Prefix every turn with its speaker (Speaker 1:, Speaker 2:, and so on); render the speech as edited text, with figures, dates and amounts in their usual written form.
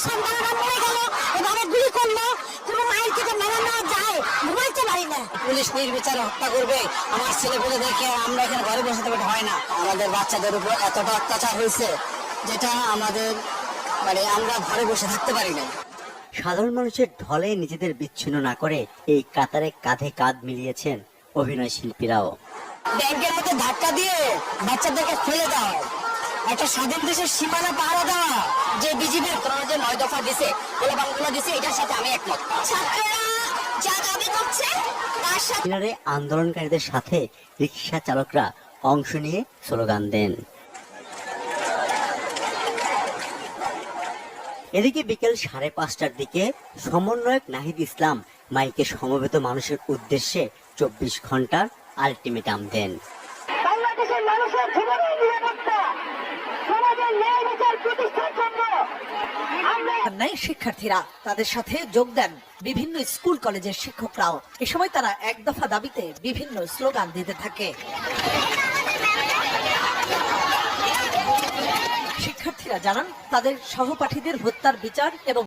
Speaker 1: সন্তানরা মরে গেল, এভাবে গুলি করলো, কোনো মায়ের থেকে মেনে নেওয়া যায়? ঘুমাইতে পারি না। পুলিশ নির্বিচারে হত্যা করবে আমার ছেলে বলে দেখে আমরা এখানে ঘরে বসে থাকতে হয় না। আমাদের বাচ্চাদের উপর এতটা অত্যাচার হয়েছে যেটা আমাদের আমরা ঘরে বসে থাকতে পারি না।
Speaker 2: সাধারণ মানুষের ঢলে নিজেদের বিচ্ছিন্ন না করে এই কাতারে কাঁধে কাঁধ মিলিয়েছেন অভিনয় শিল্পীরাও।
Speaker 1: ব্যাংকের মধ্যে ধাক্কা দিয়ে বাচ্চাদেরকে ফেলে দেওয়া, একটা স্বাধীন দেশের সীমানা পাহারা দেওয়া, যে বিজিবির যে 9 দফা দিছে, গোলাবাংলা দিছে, এটার সাথে আমি একমত। ছাত্ররা যা দাবি করছে তার সাথে
Speaker 2: আন্দোলনকারীদের সাথে রিকশা চালকরা অংশ নিয়ে স্লোগান দেন। এদিকে বিকেল 5:30টার দিকে সমন্বয়ক নাহিদ ইসলাম মাইকে সমবেত মানুষের উদ্দেশ্যে 24 ঘন্টার আলটিমেটাম দেন।
Speaker 1: বাংলাদেশের মানুষের জীবনের নিরাপত্তা, সমাজের ন্যায় বিচার প্রতিষ্ঠার জন্য
Speaker 3: শিক্ষার্থীরা তাদের সাথে যোগ দেন বিভিন্ন স্কুল কলেজের শিক্ষকরাও। এ সময় তারা এক দফা দাবিতে বিভিন্ন স্লোগান দিতে থাকে। শিক্ষার্থীরা জানান তাদের সহপাঠীদের হত্যার বিচার এবং